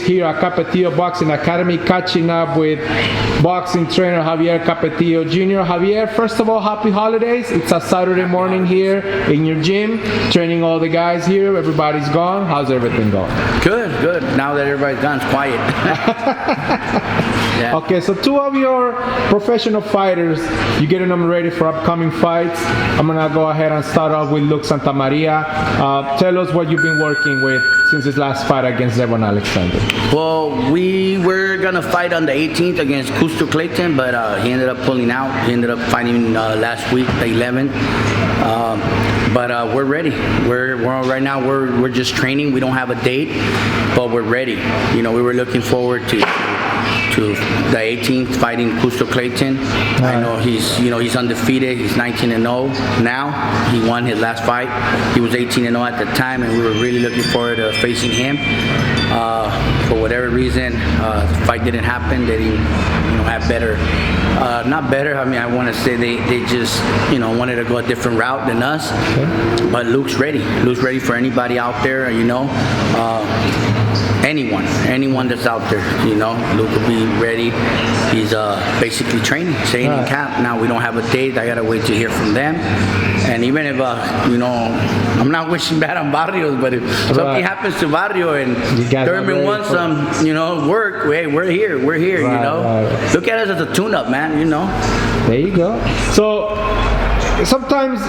here at Capetillo Boxing Academy, catching up with boxing trainer Javier Capetillo Jr. Javier, first of all, happy holidays. It's a Saturday morning here in your gym, training all the guys here. Everybody's gone. How's everything going? Good. Now that everybody's gone, it's quiet. Yeah. Okay, so two of your professional fighters, you're getting them ready for upcoming fights. I'm going to go ahead and start off with Luke Santamaria. Tell us what you've been working with since his last fight against Devon Alexander. Well, we were going to fight on the 18th against Custo Clayton, but he ended up pulling out. He ended up fighting last week, the 11th. But we're ready. Right now we're just training. We don't have a date, but we're ready. You know, we were looking forward to the 18th fighting Custo Clayton. I know he's undefeated. He's 19-0 now. He won his last fight. He was 18-0 at the time, and we were really looking forward to facing him. For whatever reason, the fight didn't happen. They didn't, have better. Not better. I mean, I want to say they just, wanted to go a different route than us. Okay. But Luke's ready. Luke's ready for anybody out there. Anyone that's out there, Luke will be ready. He's basically training, staying in camp. Now we don't have a date. I gotta wait to hear from them. And even if I'm not wishing bad on Barrios, but if something happens to Barrio and Thurman wants some, work, hey, we're here. Right. Look at us as a tune-up, man. There you go. So sometimes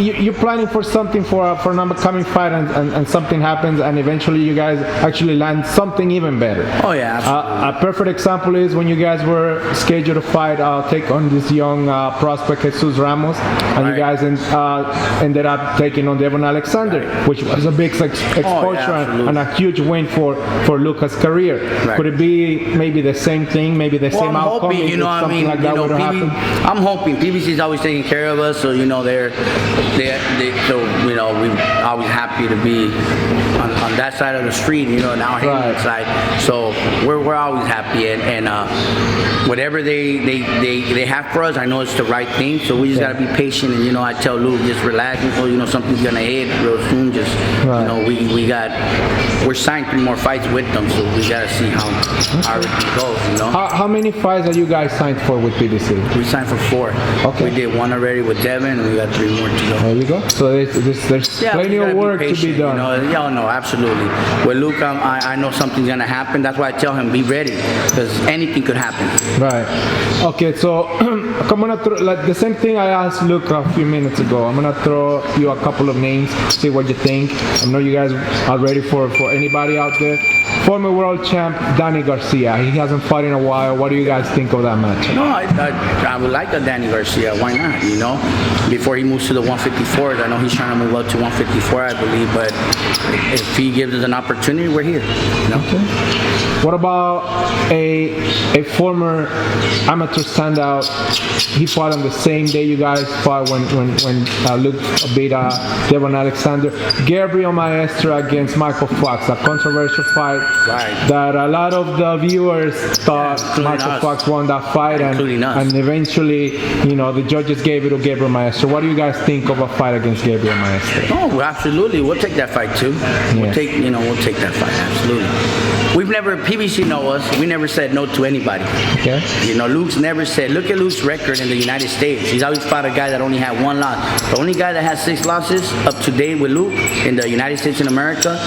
you're planning for something for an upcoming fight and something happens and eventually you guys actually land something even better. Oh yeah, absolutely. A perfect example is when you guys were scheduled to fight, take on this young prospect Jesus Ramos, and you guys ended up taking on Devon Alexander, which was a big exposure and a huge win for Lucas' career. Right. Could it be maybe the same thing, maybe the same outcome? I'm hoping, like that would happen? I'm hoping. PBC's always taking care of us, so we're always happy to be on that side of the street, and our Hammond side. So we're always happy, and whatever they have for us, I know it's the right thing. So we just gotta be patient, and I tell Luke, just relax, something's gonna hit real soon. Just we're signed 3 more fights with them, so we gotta see how everything goes. How many fights are you guys signed for with PBC? We signed for 4. Okay. We did 1 already with Devin, and we got 3 more to go. There you go. So there's plenty of work to be done. No, absolutely. With Luke, I know something's gonna happen. That's why I tell him, be ready, because anything could happen. Right. Okay, so I'm gonna throw the same thing I asked Luke a few minutes ago. I'm gonna throw you a couple of names, see what you think. I know you guys are ready for anybody out there. Former world champ Danny Garcia. He hasn't fought in a while. What do you guys think of that match? No, I would like a Danny Garcia. Why not? Before he moves to the 154s, I know he's trying to move up to 154, I believe. But if he gives us an opportunity, we're here. Okay. What about a former amateur standout? He fought on the same day you guys fought when Luke beat Devon Alexander. Gabriel Maestre against Michael Fox, a controversial fight that a lot of the viewers thought Michael Fox won that fight, and eventually, the judges gave it to Gabriel Maestre. What do you guys think of a fight against Gabriel Maestre? Oh, absolutely. We'll take that fight too. Yes. We'll take that fight. Absolutely. PBC know us. We never said no to anybody. Okay. Luke's never said. Look at Luke's record in the United States. He's always fought a guy that only had 1 loss. The only guy that has 6 losses up to date with Luke in the United States and America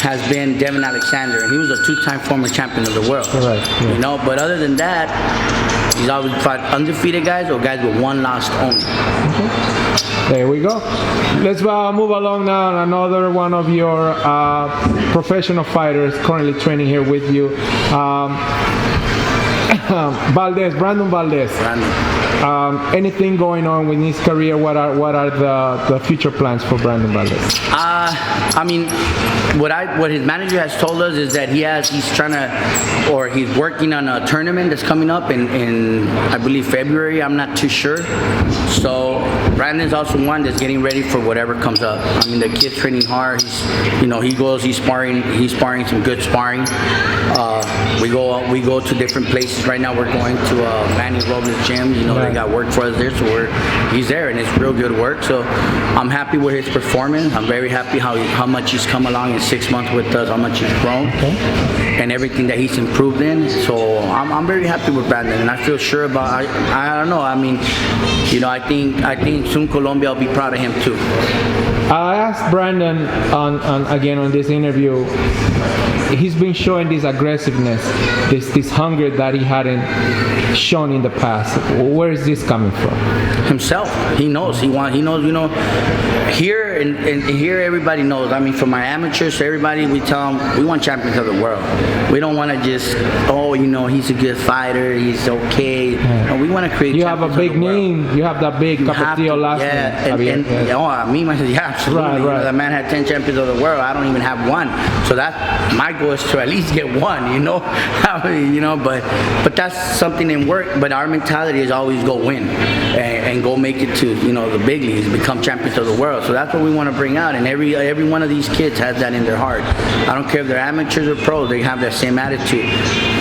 has been Devon Alexander, and he was a 2-time former champion of the world. Right. Yeah. But other than that, he's always fought undefeated guys or guys with 1 loss only. Okay. There we go. Let's move along now. Another one of your professional fighters currently training here with you, Valdez, Brandon Valdez. Anything going on with his career? What are the future plans for Brandon Valdez? What his manager has told us is that he's working on a tournament that's coming up in I believe February. I'm not too sure. So Brandon's also one that's getting ready for whatever comes up. I mean, the kid's training hard. He's sparring some good sparring. We go to different places. Right now we're going to Manny Robles' gym. They got work for us there, so he's there, and it's real good work. So I'm happy with his performance. I'm very happy how much he's come along in 6 months with us, how much he's grown, and everything that he's improved in. So I'm very happy with Brandon, and I feel sure about. I don't know. I mean, I think soon Colombia will be proud of him too. I asked Brandon on this interview. He's been showing this aggressiveness, this hunger that he hadn't shown in the past. Where is this coming from? Himself. He knows. He knows. Here and here, everybody knows. I mean, from my amateurs to everybody, we tell them we want champions of the world. We don't want to just, he's a good fighter. He's okay. Yeah. No, we want to create. You have a big name. You have that big Capetillo last name. Absolutely. Right. The man had 10 champions of the world. I don't even have one. So that's my goal, is to at least get one. But that's something in work. But our mentality is always go win and go make it to the big leagues, become champions of the world. So that's what we want to bring out, and every one of these kids has that in their heart. I don't care if they're amateurs or pros; they have that same attitude.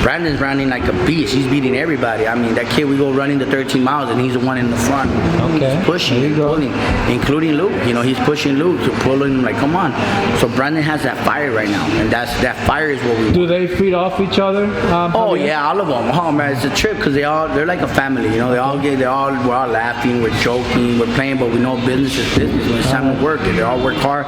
Brandon's running like a beast. He's beating everybody. I mean, that kid, we go running the 13 miles, and he's the one in the front. Okay. He's pushing, pulling, including Luke. He's pushing Luke to pulling him like, come on. So Brandon has that fire right now, and that fire is what we want. Do they feed off each other? Oh yeah, all of them. Oh man, it's a trip because they're like a family. We're all laughing, we're joking, we're playing, but we know business is business. When it's time to work, they all work hard.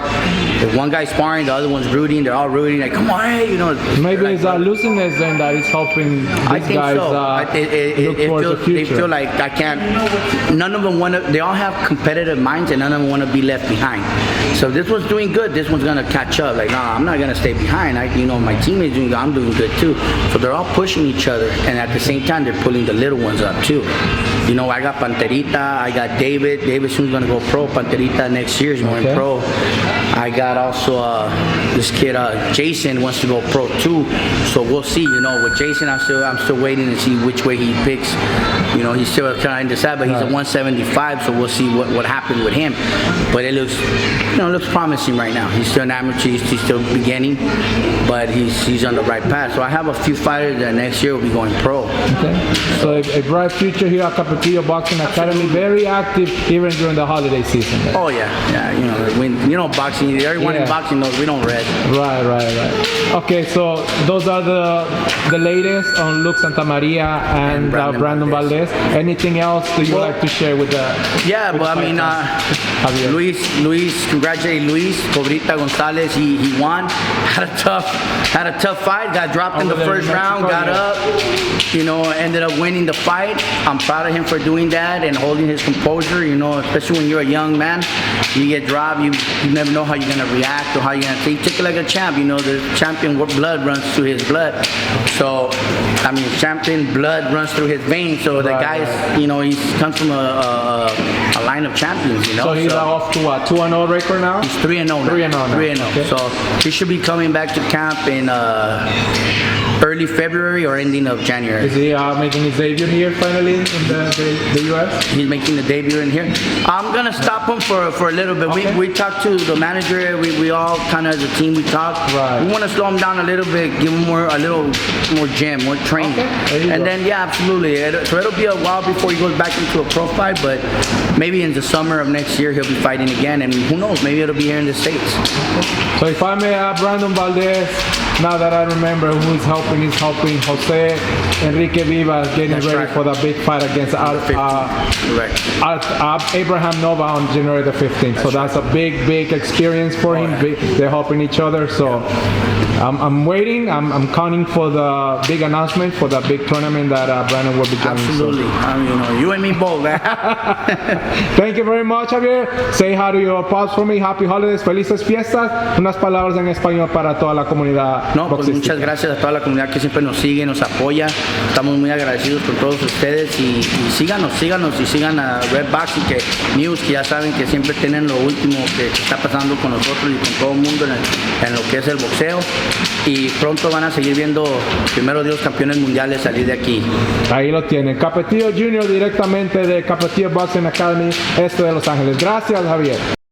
If one guy's sparring, the other one's rooting. They're all rooting. Like, come on, hey, Maybe it's that looseness then that is helping these guys look towards the future. They feel like I can't. None of them want to. They all have competitive minds, and none of them want to be left behind. So if this one's doing good, this one's gonna catch up. Like, nah, I'm not gonna stay behind. My teammates doing good, I'm doing good too. So they're all pushing each other, and at the same time, they're pulling the little ones up too. I got Panterita, I got David. David soon's gonna go pro. Panterita next year is going pro. I got also this kid Jason wants to go pro too. So we'll see. With Jason, I'm still waiting to see which way he picks. He's still trying to decide, but he's a 175, so we'll see what happens with him. But it looks promising right now. He's still an amateur. He's still beginning, but he's on the right path. So I have a few fighters that next year will be going pro. Okay. So a bright future here at Capetillo Boxing Academy. Very active even during the holiday season. Right? Oh yeah. Boxing. Everyone in boxing knows we don't rest. Right. Okay, so those are the latest on Luke Santamaria and Brandon Valdez. Anything else that you would like to share with the? Yeah, but I mean, Luis, congratulate Luis Cobrita Gonzalez. He won. Had a tough fight. Got dropped in the first round. Got up. Ended up winning the fight. I'm proud of him for doing that and holding his composure. Especially when you're a young man, you get dropped. You never know how you're gonna react or how you're gonna think. Take it like a champ. The champion blood runs through his blood. So, I mean, champion blood runs through his veins. So the guy's, he comes from a line of champions. So he's off to what? 2-0 record now. He's 3-0. 3-0. Okay. So he should be coming back to camp in early February or ending of January. Is he making his debut here finally in the U.S.? He's making the debut in here. I'm gonna stop him for a little bit. Okay. We talked to the manager. We all kind of as a team we talked. Right. We want to slow him down a little bit, give him a little more gym, more training. Okay. And then absolutely. So it'll be a while before he goes back into a pro fight, but maybe in the summer of next year he'll be fighting again, and who knows? Maybe it'll be here in the States. So if I may add Brandon Valdez, now that I remember who is helping Jose Enrique Vivas getting ready for the big fight against Abraham Nova on January the 15th. So that's a big experience for him. They're helping each other. So I'm waiting. I'm counting for the big announcement for the big tournament that Brandon will be joining. Absolutely. So. You and me both, man. Thank you very much, Javier. Say hi to your pops for me. Happy holidays, felices fiestas. Unas palabras en español para toda la comunidad. No, pues muchas gracias a toda la comunidad comunidad que siempre nos sigue, nos apoya. Estamos muy agradecidos con todos ustedes y síganos y sigan a Redbox y que News, que ya saben que siempre tienen lo último que está pasando con nosotros y con todo el mundo en lo que es el boxeo. Y pronto van a seguir viendo, primero Dios, campeones mundiales salir de aquí. Ahí lo tienen. Capetillo Jr. directamente de Capetillo Boxing Academy, este de Los Ángeles. Gracias, Javier.